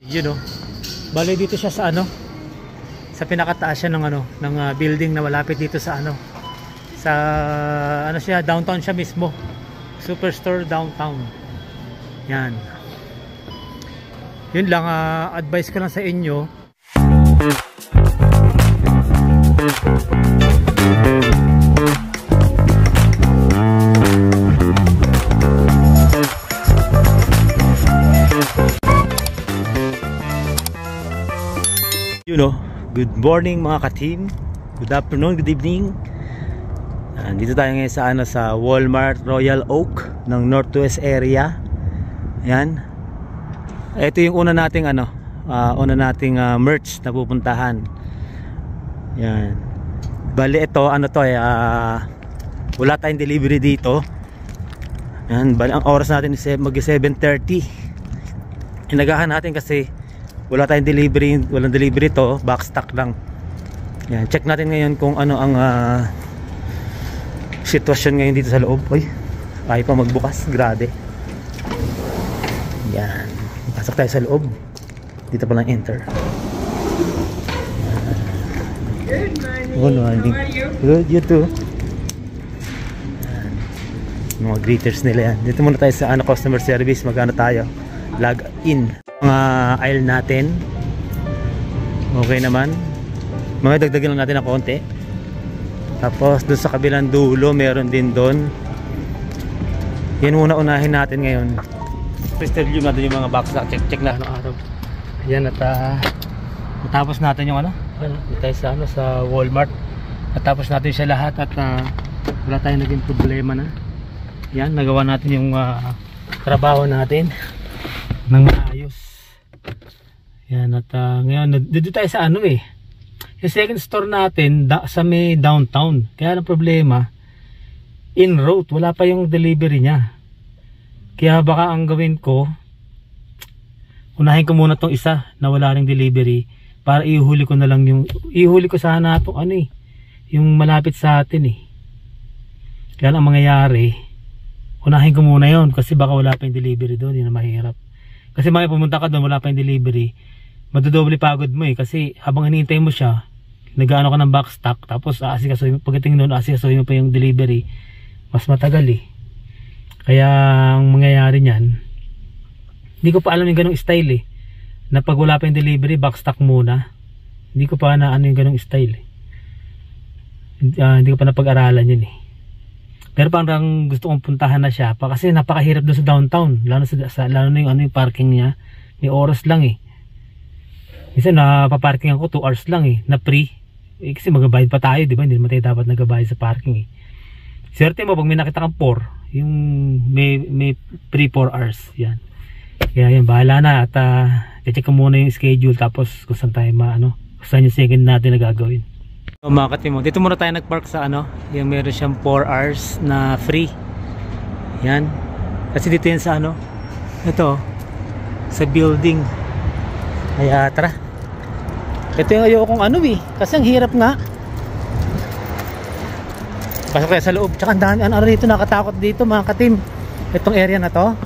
Yun, oh. Bale dito siya sa ano, sa pinakataas siya ng ano, ng building na malapit dito sa ano, sa ano siya, downtown siya mismo. Superstore downtown. Yan. Yun lang, advice ko lang sa inyo. You know, good morning mga ka-team. Good afternoon, good evening. Dito tayo ngayon sa ano, sa Walmart Royal Oak ng Northwest area. Ayan. Ito yung una nating ano, merch na pupuntahan. Yan. Bali ito, ano to wala tayong delivery dito. Yan, bali ang oras natin is mag 7:30. Inagahan natin kasi wala tayong delivery, walang delivery to, box stock lang. Yan, check natin ngayon kung ano ang sitwasyon ngayon dito sa loob. Uy, ayaw pa magbukas, grabe. Yan, pasok tayo sa loob. Dito pa lang enter. Good morning. Good morning. How are you? Good, you too. Yan. Mga greeters nila yan. Dito muna tayo sa ano, customer service. Magkano tayo? Log in. Mga aisle natin. Okay naman. Mga dagdagan lang natin na konti. Tapos doon sa kabilang dulo meron din doon. Yan muna unahin natin ngayon. Crystal view natin yung mga box. Check na ano araw. Ayan at natapos natin yung ano. Dito tayo sa ano, sa Walmart. Natapos natin siya lahat at wala tayong naging problema na. Yan, nagawa natin yung trabaho natin ng maayos. Yan at ngayon dito tayo sa ano yung second store natin sa may downtown. Kaya ang problema, in route, wala pa yung delivery niya. Kaya baka ang gawin ko, unahin ko muna tong isa na wala ring delivery para ihuli ko na lang yung ihuli ko sana itong ano yung malapit sa atin Kaya ang mangyayari, unahin ko muna yon kasi baka wala pa yung delivery doon. Yun na mahirap. Kasi may pumunta ka doon, wala pa yung delivery, madodoble pagod mo kasi habang hinihintay mo siya, nag-ano ka ng box stock, tapos asikasuhin mo, pagdating doon asikasuhin mo pa yung delivery, mas matagal Kaya ang mangyayari niyan, hindi ko pa alam yung ganong style na pag wala pa yung delivery, box stock muna. Hindi ko pa na ano yung ganong style hindi ko pa napag-aralan yun Pero parang gusto kong puntahan na siya kasi napakahirap doon sa downtown, lalo na yung ano yung parking niya, may oras lang Minsan napaparking ako 2 hours lang na free. Kasi magabayad pa tayo, di ba? Hindi naman tayo dapat nagabayad sa parking Swerte mo pag may nakita kang 4, yung may free 4 hours. Yan. Kaya yan, bahala na at i-check ko muna yung schedule tapos kung saan tayo kung saan yung second natin na gagawin. Umakati mo. Dito muna tayo nagpark sa ano, yung meron siyang 4 hours na free. Yan. Kasi dito yan sa ano, ito, sa building. Kaya tara. Ito yung ayokong ano kasi ang hirap nga. Pasok tayo sa loob. Tsaka ang dami ano rito, nakatakot dito mga ka-team. Itong area na to,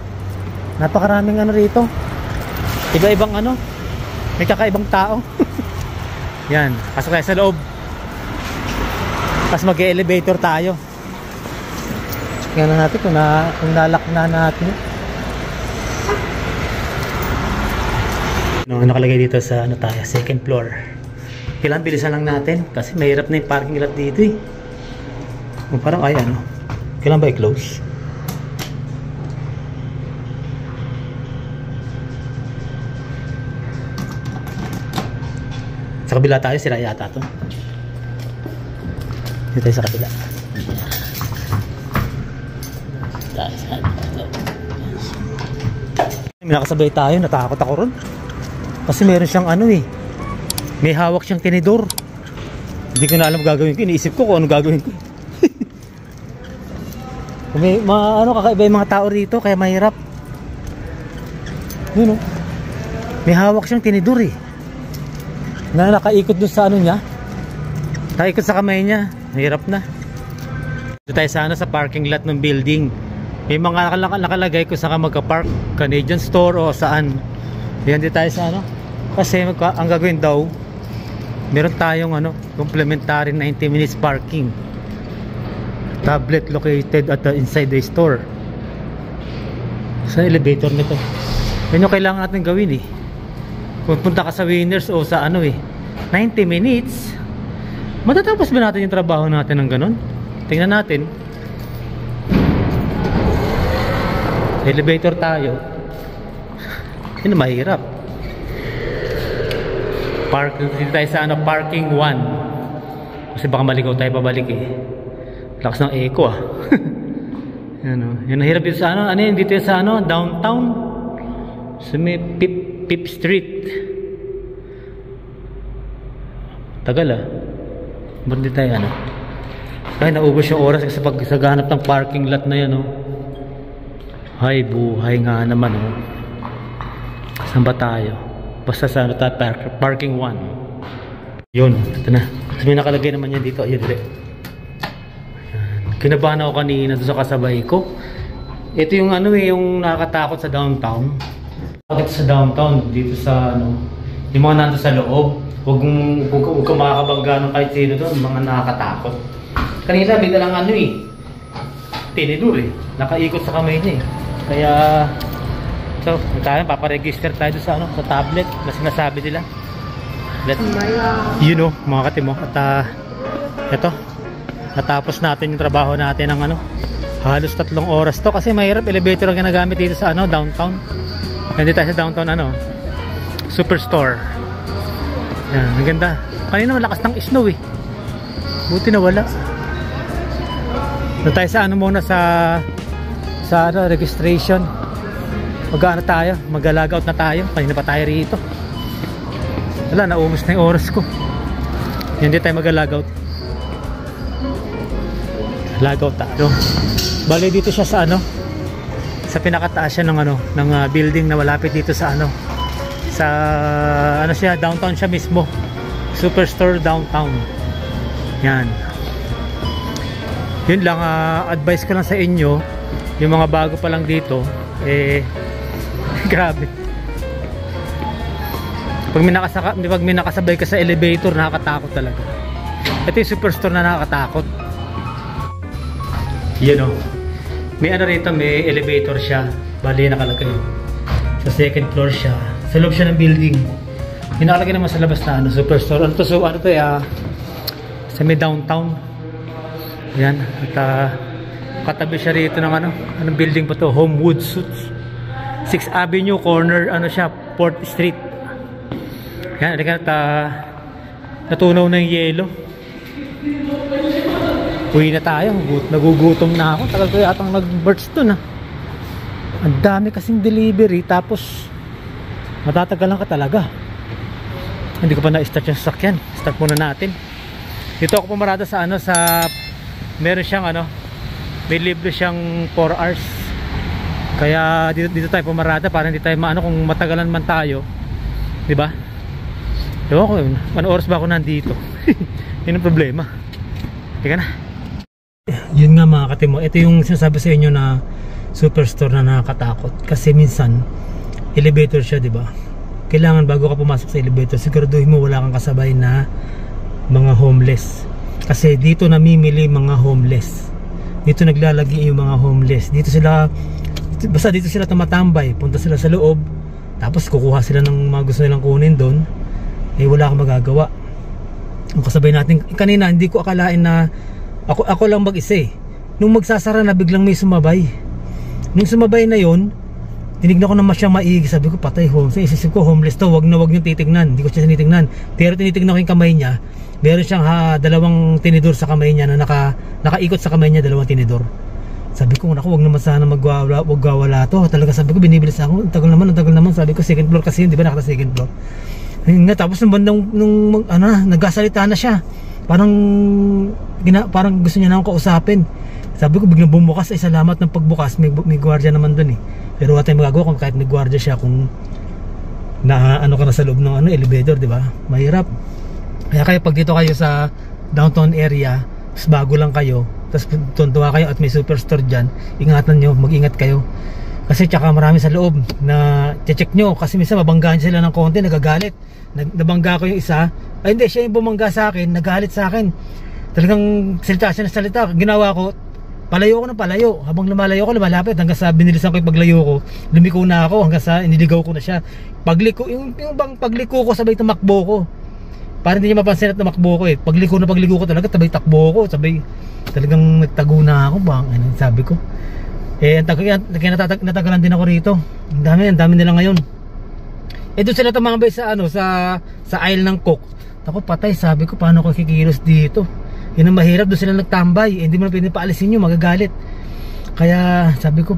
napakaraming ano rito. Iba-ibang ano, may kakaibang tao. Yan, pasok tayo sa loob. Tapos mag-elevator tayo. Tingnan na natin kung nalak na natin. Nakalagay dito sa ano tayo, second floor. Kailangan bilisan lang natin kasi mahirap na yung parking lot dito Parang kailangan ba i-close? Sa kabila tayo, sira yata to. Dito tayo sa kabila. May nakasabay tayo, natakot ako ron. Kasi meron siyang may hawak siyang tinidor. Hindi ko na alam gagawin ko. Iniisip ko kung ano gagawin ko. May kakaiba yung mga tao rito kaya mahirap. Yun may hawak siyang tinidor na nakaikot dun sa ano niya. Nakaikot sa kamay niya. Mahirap na. Dito tayo sa parking lot ng building. May mga nakalagay kung saan ka magka-park, Canadian Store o saan. Yan din tayo sa ano. Kasi ang gagawin daw, meron tayong ano, complimentary 90 minutes parking. Tablet located at the inside the store. Sa elevator nito. Yan yung kailangan natin gawin eh. Pupunta ka sa Winners o sa ano eh, 90 minutes. Matatapos ba natin yung trabaho natin ng ganun? Tingnan natin. Elevator tayo. Yun na mahirap. Dito tayo sa ano, parking 1. Kasi baka maligaw tayo pabalik eh. Lakas ng echo ah. Yan o. Yan ang hirap dito sa ano. Ano yun dito sa ano, downtown. Sa may Pip Street. Tagal ah. Ba't di tayo ano? Ay, naubos yung oras kasi pag sa ganap ng parking lot na yan oh. Ay, buhay nga naman oh. Saan ba tayo? Basta sa ano tayo, parking 1. Yun, ito na. May nakalagay naman yan dito. Ayun, dire. Kinabahan ako kanina doon sa kasabay ko. Ito yung ano eh, yung nakakatakot sa downtown. Dito sa downtown, dito sa ano, yung mga nandun sa loob. Huwag kang makakabangga ng kahit sino doon, mga nakakatakot. Kanina, bigla lang ano eh, tinidor eh. Nakaikot sa kamay niya eh. Kaya, so, paparegister tayo doon sa ano, sa tablet na sinasabi nila. You know, mga katimo. At ito, natapos natin yung trabaho natin ng ano, halos 3 oras to kasi mahirap elevator ang ginagamit dito sa ano, downtown. Nandito tayo sa downtown ano, Superstore. Yan, ang ganda. Kanina malakas ng snow eh. Buti na wala. Doon tayo sa ano muna sa ano, registration. Mag-ano tayo, mag-logout na tayo. Kanina pa tayo rito. Wala, naumos na yung oras ko. Hindi tayo mag-logout. Logout tayo. Bali dito siya sa ano, sa pinakataas siya ng ano, ng building na malapit dito sa ano, sa ano siya, downtown siya mismo. Superstore downtown. Yan. Yun lang, advice ko lang sa inyo, yung mga bago pa lang dito, eh grabe. Pag may nakasabay ka sa elevator, nakakatakot talaga. Ito yung Superstore na nakakatakot. Yan o. May ano rito, may elevator siya. Bali nakalagay. Sa second floor siya. Sa loob siya ng building. Yung nakalagay naman sa labas na ano, Superstore. Ano to? So ano to sa may downtown. Yan. At katabi siya rito ng ano, anong building pa to? Homewood Suits. 6th Avenue corner, ano siya, 4th Street. Yan, at natunaw na yung yelo. Uwi na tayo. Nagugutom na ako. Tagal ko yatang nag-burst dun ah. Ang dami kasing delivery. Tapos matatagalan ka talaga. Hindi ko pa na-start yung sasakyan. Start muna natin. Dito ako pumarada sa ano, sa meron siyang ano, may libre siyang 4 hours. Kaya dito tayo pumarada para hindi tayo maano kung matagalan man tayo. 'Di ba? Ewan ko, ano oras ba ako nandito? Yun ang problema. Teka na. Yun nga mga katimo, ito yung sinasabi sa inyo na Superstore na nakakatakot. Kasi minsan, elevator siya, di ba? Kailangan bago ka pumasok sa elevator, siguraduhin mo wala kang kasabay na mga homeless. Kasi dito namimili mga homeless. Dito naglalagi yung mga homeless. Basta dito sila tumatambay. Punta sila sa loob. Tapos kukuha sila ng mga gusto nilang kunin doon. Eh wala kang magagawa. Ang kasabay natin kanina, hindi ko akalain na ako lang mag-isa eh. Nung magsasara na biglang may sumabay. Nung sumabay na yon, tinignan ko naman siya maigi. Sabi ko patay homeless. Isisip ko homeless to, wag nyo titignan. Hindi ko siya tinitignan. Pero tinitignan ko yung kamay niya. Meron siyang dalawang tinidor sa kamay niya na nakaikot sa kamay niya, dalawang tinidor. Sabi ko naku, wag naman sana magwawala to. Talaga sabi ko, binibilis ako. Ang tagal naman. Sabi ko second floor kasi yun, di ba nakata second floor. Tapos nung bandang nagkasalita na siya. Parang gusto niya na akong kausapin. Sabi ko biglang bumukas, ay salamat ng pagbukas, may gwardiya naman dun eh. Pero wala tayong magagawa kung kahit may gwardiya siya, kung ka na sa loob ng elevator, di ba? Mahirap. Kaya pag dito kayo sa downtown area, bago lang kayo, tapos tuntua kayo at may Superstore dyan, ingatan nyo, mag-ingat kayo. Kasi tsaka marami sa loob na check nyo. Kasi minsan mabanggaan sila ng konti, nagagalit. Nabangga ko yung isa. Ay hindi, siya yung bumangga sa akin, nagalit sa akin. Talagang salita siya na salita. Ginawa ko, palayo ko ng palayo. Habang lumalayo ko, lumalapit. Hanggang sa binilisan ko yung paglayo ko, lumiko na ako. Hanggang sa iniligaw ko na siya. Yung bang pagliko ko, sabay tumakbo ko. Para hindi niya mapansin at tumakbo ko eh. Pagliko ko talaga, sabay takbo ko. Sabay talagang nagtago na ako. Bang, ano, sabi ko. Eh, natagalan din ako rito. Ang dami nila ngayon. Eh, doon sila tumambay sa ano, sa aisle ng Coke. Ako patay, sabi ko, paano ko kikilos dito? Yun ang mahirap, doon sila nagtambay. Eh, hindi mo na pwede paalisin nyo, magagalit. Kaya, sabi ko,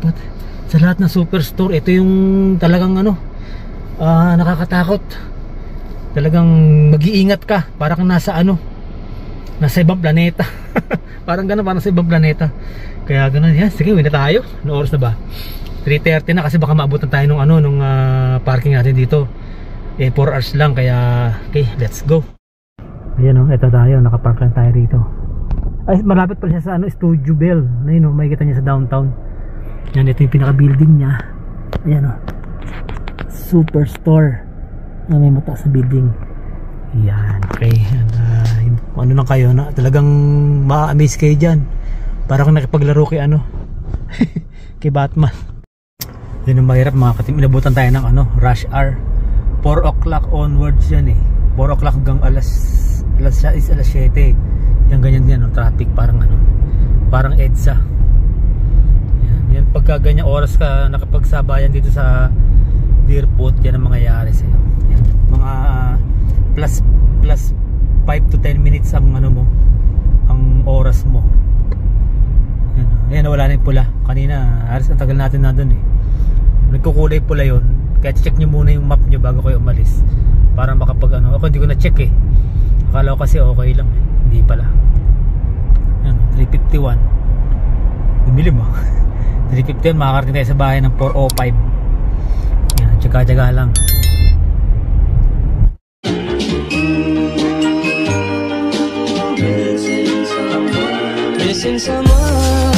sa lahat ng superstore, ito yung talagang ano, nakakatakot. Talagang mag-iingat ka, parang nasa ano, nasa ibang planeta. Parang gano'n, parang sa ibang planeta. Kaya gano'n, yan, sige, uwi na tayo. Ano oras na ba? 3:30 na, kasi baka maabutan tayo nung ano, nung parking natin dito. Eh, 4 hours lang, kaya okay, let's go. Ayan o, eto tayo, nakapark lang tayo rito. Ay, malapit pala siya sa ano, Studio Bell. Ayun o, makikita niya sa downtown. Yan, ito yung pinaka building niya. Ayan o, Superstore na may mataas na building. Yan, okay. Ano lang kayo na talagang ma-amaze kayo dyan. Parang nakipaglaro kay ano kay Batman. Yun ang mahirap mga katim. Inabutan tayo ng ano, rush hour. 4 o'clock onwards yan eh. 4 o'clock hanggang alas 7. Yan ganyan din no, traffic parang ano, parang EDSA. Yan pagka ganyan oras ka nakapagsabayan dito sa Deerfoot, yan ang mangyayari sa iyo. Yan, mga plus 5 to 10 minutes ang ano mo, ang oras mo. Yan, wala na yung pula. Kanina, halos ang tagal natin na dun eh. Nagkukulay pula yun. Kaya check nyo muna yung map nyo bago kayo umalis. Para makapag ano. Ako hindi ko na check eh. Akala ko kasi okay lang eh. Hindi pala. Yan, 3:51. Dumilim ah. 3:51, makakarating tayo sa bahay ng 4:05. Yan, tsaga-tsaga lang. Missing someone